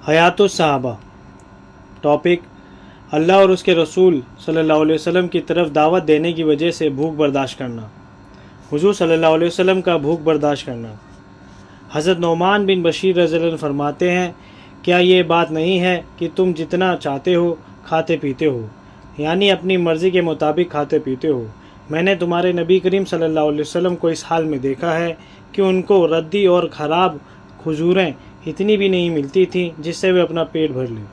حیات الصحابہ۔ ٹاپک: اللہ اور اس کے رسول صلی اللہ علیہ وسلم کی طرف دعوت دینے کی وجہ سے بھوک برداشت کرنا۔ حضور صلی اللہ علیہ وسلم کا بھوک برداشت کرنا۔ حضرت نعمان بن بشیر رضی اللہ عنہ فرماتے ہیں، کیا یہ بات نہیں ہے کہ تم جتنا چاہتے ہو کھاتے پیتے ہو، یعنی اپنی مرضی کے مطابق کھاتے پیتے ہو؟ میں نے تمہارے نبی کریم صلی اللہ علیہ وسلم کو اس حال میں دیکھا ہے کہ ان کو ردی اور خراب کھجوریں اتنی بھی نہیں ملتی تھیں جس سے وہ اپنا پیٹ بھر لیں۔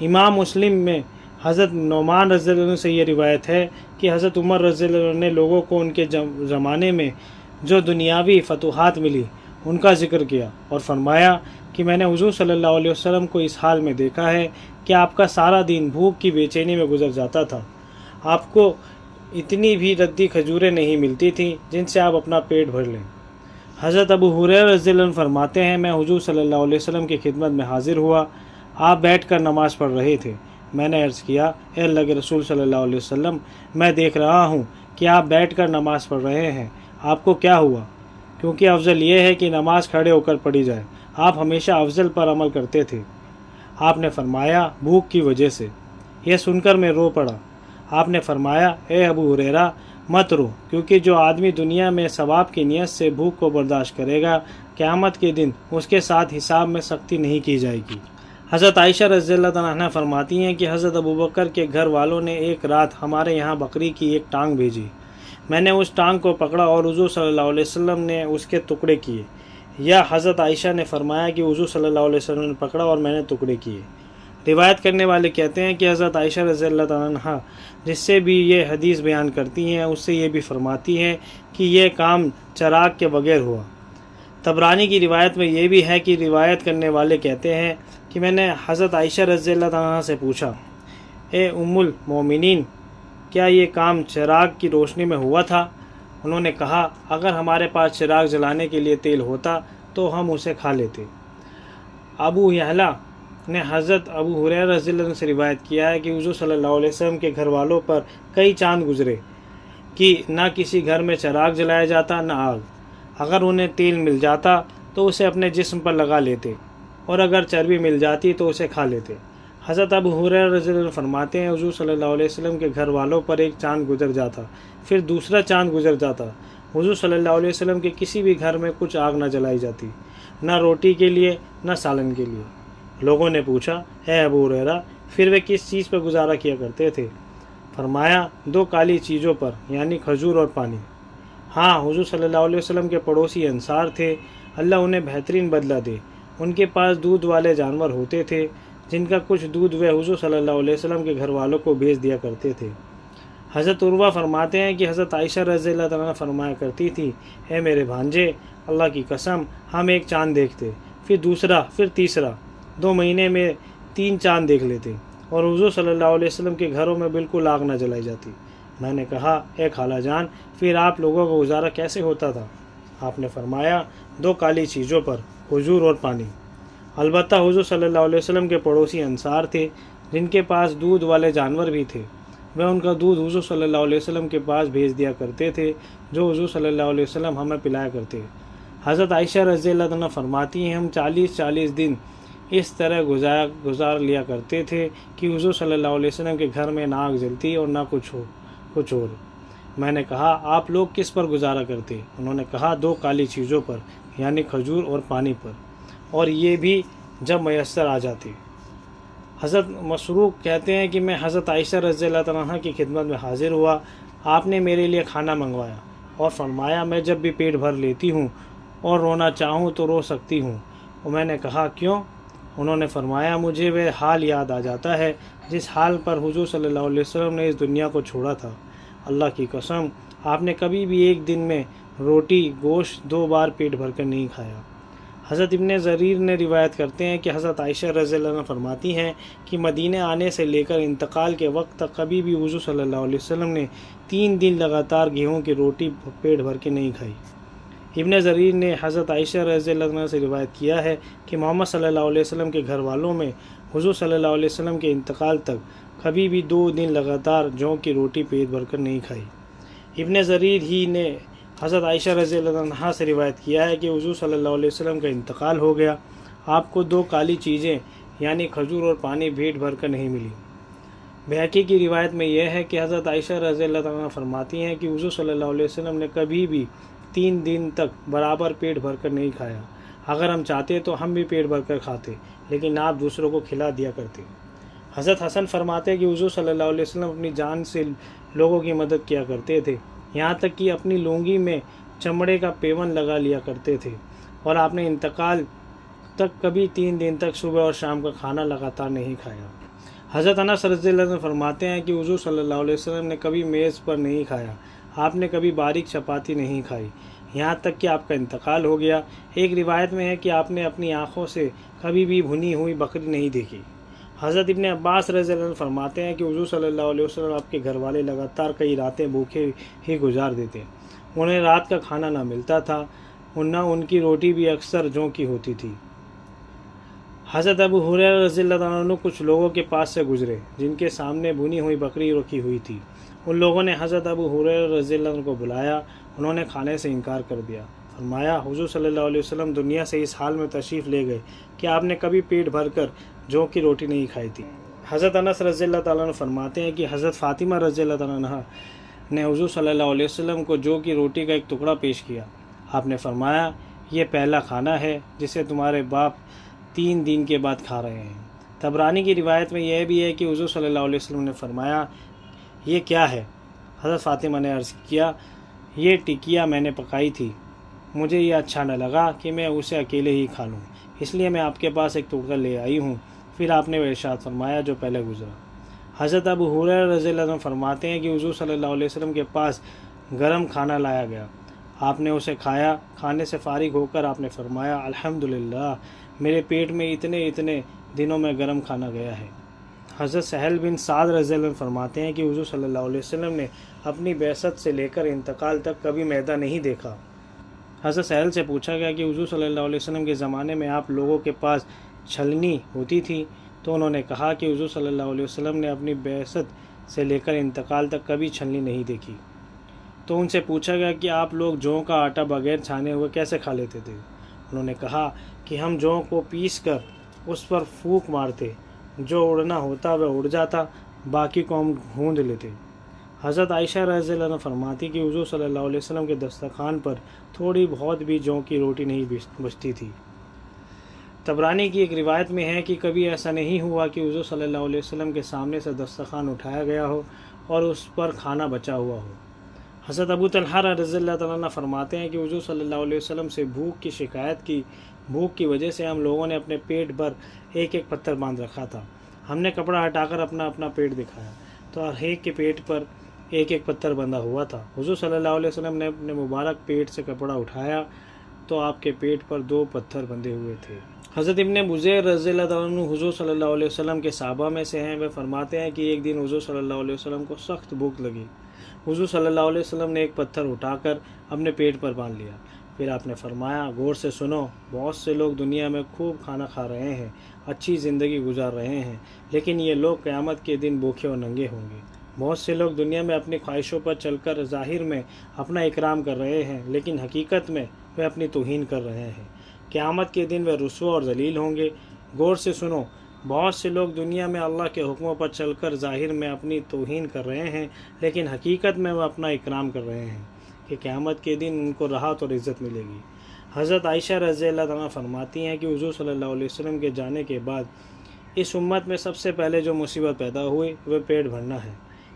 امام مسلم میں حضرت نعمان رضی اللہ عنہ سے یہ روایت ہے کہ حضرت عمر رضی اللہ عنہ نے لوگوں کو ان کے زمانے میں جو دنیاوی فتوحات ملی ان کا ذکر کیا اور فرمایا کہ میں نے حضور صلی اللہ علیہ وسلم کو اس حال میں دیکھا ہے کہ آپ کا سارا دن بھوک کی بے چینی میں گزر جاتا تھا، آپ کو اتنی بھی ردی کھجوریں نہیں ملتی تھیں جن سے آپ اپنا پیٹ بھر لیں۔ حضرت ابو ہریرہ رضی اللہ عنہ فرماتے ہیں، میں حضور صلی اللہ علیہ وسلم کی خدمت میں حاضر ہوا، آپ بیٹھ کر نماز پڑھ رہے تھے۔ میں نے عرض کیا، اے اللہ کے رسول صلی اللہ علیہ وسلم، میں دیکھ رہا ہوں کہ آپ بیٹھ کر نماز پڑھ رہے ہیں، آپ کو کیا ہوا؟ کیونکہ افضل یہ ہے کہ نماز کھڑے ہو کر پڑھی جائے، آپ ہمیشہ افضل پر عمل کرتے تھے۔ آپ نے فرمایا، بھوک کی وجہ سے۔ یہ سن کر میں رو پڑا۔ آپ نے فرمایا، اے ابو ہریرہ، مت رو، کیونکہ جو آدمی دنیا میں ثواب کی نیت سے بھوک کو برداشت کرے گا، قیامت کے دن اس کے ساتھ حساب میں سختی نہیں کی جائے گی۔ حضرت عائشہ رضی اللہ عنہا فرماتی ہیں کہ حضرت ابوبکر کے گھر والوں نے ایک رات ہمارے یہاں بکری کی ایک ٹانگ بھیجی، میں نے اس ٹانگ کو پکڑا اور حضور صلی اللہ علیہ وسلم نے اس کے ٹکڑے کیے، یا حضرت عائشہ نے فرمایا کہ حضور صلی اللہ علیہ وسلم نے پکڑا اور میں نے ٹکڑے کیے۔ روایت کرنے والے کہتے ہیں کہ حضرت عائشہ رضی اللہ عنہا جس سے بھی یہ حدیث بیان کرتی ہیں اس سے یہ بھی فرماتی ہیں کہ یہ کام چراغ کے بغیر ہوا۔ طبرانی کی روایت میں یہ بھی ہے کہ روایت کرنے والے کہتے ہیں کہ میں نے حضرت عائشہ رضی اللہ عنہا سے پوچھا، اے ام المومنین، کیا یہ کام چراغ کی روشنی میں ہوا تھا؟ انہوں نے کہا، اگر ہمارے پاس چراغ جلانے کے لیے تیل ہوتا تو ہم اسے کھا لیتے۔ ابو یعلا نے حضرت ابو ہریرہ رضی اللہ عنہ سے روایت کیا ہے کہ حضور صلی اللہ علیہ وسلم کے گھر والوں پر کئی چاند گزرے کہ نہ کسی گھر میں چراغ جلایا جاتا نہ آگ۔ اگر انہیں تیل مل جاتا تو اسے اپنے جسم پر لگا لیتے، اور اگر چربی مل جاتی تو اسے کھا لیتے۔ حضرت ابو ہریرہ رضی اللہ عنہ فرماتے ہیں، حضور صلی اللہ علیہ وسلم کے گھر والوں پر ایک چاند گزر جاتا، پھر دوسرا چاند گزر جاتا، حضور صلی اللہ علیہ وسلم کے کسی بھی گھر میں کچھ آگ نہ جلائی جاتی، نہ روٹی کے لیے نہ سالن کے لیے۔ لوگوں نے پوچھا، اے ابو ہریرہ، پھر وہ کس چیز پر گزارا کیا کرتے تھے؟ فرمایا، دو کالی چیزوں پر، یعنی کھجور اور پانی۔ ہاں، حضور صلی اللہ علیہ وسلم کے پڑوسی انصار تھے، اللہ انہیں بہترین بدلہ دے، ان کے پاس دودھ والے جانور ہوتے تھے جن کا کچھ دودھ وہ حضور صلی اللہ علیہ وسلم کے گھر والوں کو بھیج دیا کرتے تھے۔ حضرت عروہ فرماتے ہیں کہ حضرت عائشہ رضی اللہ عنہا فرمایا کرتی تھی، اے میرے بھانجے، اللہ کی قسم، ہم ایک چاند دیکھتے، پھر دوسرا، پھر تیسرا، 2 مہینے میں 3 چاند دیکھ لیتے، اور حضور صلی اللہ علیہ وسلم کے گھروں میں بالکل آگ نہ جلائی جاتی۔ میں نے کہا، اے خالہ جان، پھر آپ لوگوں کا گزارا کیسے ہوتا تھا؟ آپ نے فرمایا، 2 کالی چیزوں پر، کھجور اور پانی۔ البتہ حضور صلی اللہ علیہ وسلم کے پڑوسی انصار تھے جن کے پاس دودھ والے جانور بھی تھے، وہ ان کا دودھ حضور صلی اللہ علیہ وسلم کے پاس بھیج دیا کرتے تھے جو حضور صلی اللہ علیہ وسلم ہمیں پلایا کرتے۔ حضرت عائشہ رضی اللہ عنہ فرماتی ہیں، ہم 40 دن اس طرح گزار لیا کرتے تھے کہ حضور صلی اللہ علیہ وسلم کے گھر میں نہ آگ جلتی اور نہ کچھ اور۔ میں نے کہا، آپ لوگ کس پر گزارا کرتے؟ انہوں نے کہا، 2 کالی چیزوں پر، یعنی کھجور اور پانی پر، اور یہ بھی جب میسر آ جاتے۔ حضرت مسروق کہتے ہیں کہ میں حضرت عائشہ رضی اللہ عنہا کی خدمت میں حاضر ہوا، آپ نے میرے لیے کھانا منگوایا اور فرمایا، میں جب بھی پیٹ بھر لیتی ہوں اور رونا چاہوں تو رو سکتی ہوں۔ اور میں نے کہا، کیوں؟ انہوں نے فرمایا، مجھے وہ حال یاد آ جاتا ہے جس حال پر حضور صلی اللہ علیہ وسلم نے اس دنیا کو چھوڑا تھا۔ اللہ کی قسم، آپ نے کبھی بھی ایک دن میں روٹی گوشت 2 بار پیٹ بھر کر نہیں کھایا۔ حضرت ابن زریر نے روایت کرتے ہیں کہ حضرت عائشہ رضی اللہ عنہ فرماتی ہیں کہ مدینہ آنے سے لے کر انتقال کے وقت تک کبھی بھی حضور صلی اللہ علیہ وسلم نے 3 دن لگاتار گیہوں کی روٹی پیٹ بھر کے نہیں کھائی۔ ابن زریر نے حضرت عائشہ رضی اللہ عنہ سے روایت کیا ہے کہ محمد صلی اللہ علیہ وسلم کے گھر والوں میں حضور صلی اللہ علیہ وسلم کے انتقال تک کبھی بھی 2 دن لگاتار جوں کی روٹی پیٹ بھر کر نہیں کھائی۔ ابن زریر ہی نے حضرت عائشہ رضی اللہ عنہا سے روایت کیا ہے کہ حضور صلی اللہ علیہ وسلم کا انتقال ہو گیا، آپ کو 2 کالی چیزیں یعنی کھجور اور پانی پیٹ بھر کر نہیں ملی۔ بہقی کی روایت میں یہ ہے کہ حضرت عائشہ رضی اللہ تعالیٰ عنہ فرماتی ہیں کہ حضور صلی اللہ علیہ وسلم نے کبھی بھی 3 دن تک برابر پیٹ بھر کر نہیں کھایا۔ اگر ہم چاہتے تو ہم بھی پیٹ بھر کر کھاتے، لیکن آپ دوسروں کو کھلا دیا کرتے۔ حضرت حسن فرماتے ہیں کہ حضور صلی اللہ علیہ وسلم اپنی جان سے لوگوں کی مدد کیا کرتے تھے، یہاں تک کہ اپنی لونگی میں چمڑے کا پیون لگا لیا کرتے تھے، اور آپ نے انتقال تک کبھی 3 دن تک صبح اور شام کا کھانا لگاتار نہیں کھایا۔ حضرت انس رضی اللہ عنہ فرماتے ہیں کہ حضور صلی اللہ علیہ وسلم نے کبھی میز پر نہیں کھایا، آپ نے کبھی باریک چپاتی نہیں کھائی، یہاں تک کہ آپ کا انتقال ہو گیا۔ ایک روایت میں ہے کہ آپ نے اپنی آنکھوں سے کبھی بھی بھنی ہوئی بکری نہیں دیکھی۔ حضرت ابن عباس رضی اللہ عنہ فرماتے ہیں کہ حضور صلی اللہ علیہ وسلم آپ کے گھر والے لگاتار کئی راتیں بھوکے ہی گزار دیتے، انہیں رات کا کھانا نہ ملتا تھا، نہ ان کی روٹی بھی اکثر جوں کی ہوتی تھی۔ حضرت ابو ہریرہ رضی اللہ عنہ کچھ لوگوں کے پاس سے گزرے جن کے سامنے بھنی ہوئی بکری رکھی ہوئی تھی۔ ان لوگوں نے حضرت ابو ہریرہ رضی اللہ عنہ کو بلایا، انہوں نے کھانے سے انکار کر دیا۔ فرمایا، حضور صلی اللہ علیہ وسلم دنیا سے اس حال میں تشریف لے گئے کہ آپ نے کبھی پیٹ بھر کر جوں کی روٹی نہیں کھائی تھی۔ حضرت انس رضی اللہ تعالیٰ عنہ فرماتے ہیں کہ حضرت فاطمہ رضی اللہ تعالیٰ عنہ نے حضور صلی اللہ علیہ وسلم کو جو کی روٹی کا ایک ٹکڑا پیش کیا۔ آپ نے فرمایا، یہ پہلا کھانا ہے جسے تمہارے باپ 3 دن کے بعد کھا رہے ہیں۔ طبرانی کی روایت میں یہ بھی ہے کہ حضور صلی اللہ علیہ وسلم نے فرمایا، یہ کیا ہے؟ حضرت فاطمہ نے عرض کیا، یہ ٹکیا میں نے پکائی تھی، مجھے یہ اچھا نہ لگا کہ میں اسے اکیلے ہی کھا لوں، اس لیے میں آپ کے پاس ایک ٹکڑا لے آئی ہوں۔ پھر آپ نے وہ ارشاد فرمایا جو پہلے گزرا۔ حضرت ابو ہریرہ رضی اللہ عنہ فرماتے ہیں کہ حضور صلی اللہ علیہ وسلم کے پاس گرم کھانا لایا گیا، آپ نے اسے کھایا۔ کھانے سے فارغ ہو کر آپ نے فرمایا، الحمدللہ، میرے پیٹ میں اتنے دنوں میں گرم کھانا گیا ہے۔ حضرت سہل بن سعد رضی اللہ عنہ فرماتے ہیں کہ حضور صلی اللہ علیہ وسلم نے اپنی بعثت سے لے کر انتقال تک کبھی میدا نہیں دیکھا۔ حضرت سہل سے پوچھا گیا کہ حضور صلی اللہ علیہ وسلم کے زمانے میں آپ لوگوں کے پاس چھلنی ہوتی تھی؟ تو انہوں نے کہا کہ حضور صلی اللہ علیہ وسلم نے اپنی بعثت سے لے کر انتقال تک کبھی چھلنی نہیں دیکھی۔ تو ان سے پوچھا گیا کہ آپ لوگ جوں کا آٹا بغیر چھانے ہوئے کیسے کھا لیتے تھے؟ انہوں نے کہا کہ ہم جوں کو پیس کر اس پر پھونک مارتے، جو اڑنا ہوتا وہ اڑ جاتا، باقی کو ہم گھوند لیتے۔ حضرت عائشہ رضی اللہ عنہ فرماتی کہ حضور صلی اللہ علیہ وسلم کے دسترخوان پر تھوڑی بہت بھی جوں کی روٹی نہیں بچتی تھی۔ طبرانی کی ایک روایت میں ہے کہ کبھی ایسا نہیں ہوا کہ حضور صلی اللہ علیہ وسلم کے سامنے سے دسترخوان اٹھایا گیا ہو اور اس پر کھانا بچا ہوا ہو۔ حضرت ابو طلحہ رضی اللہ تعالیٰ عنہ فرماتے ہیں کہ حضور صلی اللہ علیہ وسلم سے بھوک کی شکایت کی، بھوک کی وجہ سے ہم لوگوں نے اپنے پیٹ پر ایک پتھر باندھ رکھا تھا۔ ہم نے کپڑا ہٹا کر اپنا پیٹ دکھایا تو ہر ایک کے پیٹ پر ایک پتھر بندھا ہوا تھا۔ حضور صلی اللہ علیہ وسلم نے اپنے مبارک پیٹ سے کپڑا اٹھایا تو آپ کے پیٹ پر 2 پتھر بندھے ہوئے تھے۔ حضرت ابن بزیر رضی اللہ تعالیٰ عنہ حضور صلی اللہ علیہ وسلم کے صحابہ میں سے ہیں، وہ فرماتے ہیں کہ ایک دن حضور صلی اللہ علیہ وسلم کو سخت بھوک لگی۔ حضور صلی اللہ علیہ وسلم نے ایک پتھر اٹھا کر اپنے پیٹ پر باندھ لیا۔ پھر آپ نے فرمایا، غور سے سنو، بہت سے لوگ دنیا میں خوب کھانا کھا رہے ہیں، اچھی زندگی گزار رہے ہیں، لیکن یہ لوگ قیامت کے دن بھوکے اور ننگے ہوں گے۔ بہت سے لوگ دنیا میں اپنی خواہشوں پر چل کر ظاہر میں اپنا اکرام کر رہے ہیں، لیکن حقیقت میں وہ اپنی توہین کر رہے ہیں۔ قیامت کے دن وہ رسوا اور ذلیل ہوں گے۔ غور سے سنو، بہت سے لوگ دنیا میں اللہ کے حکموں پر چل کر ظاہر میں اپنی توہین کر رہے ہیں، لیکن حقیقت میں وہ اپنا اکرام کر رہے ہیں کہ قیامت کے دن ان کو راحت اور عزت ملے گی۔ حضرت عائشہ رضی اللہ عنہا فرماتی ہیں کہ حضور صلی اللہ علیہ وسلم کے جانے کے بعد اس امت میں سب سے پہلے جو مصیبت پیدا ہوئی وہ پیٹ بھرنا ہے،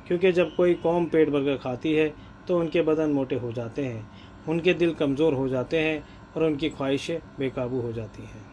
کیونکہ جب کوئی قوم پیٹ بھر کر کھاتی ہے تو ان کے بدن موٹے ہو جاتے ہیں، ان کے دل کمزور ہو جاتے ہیں اور ان کی خواہشیں بے قابو ہو جاتی ہیں۔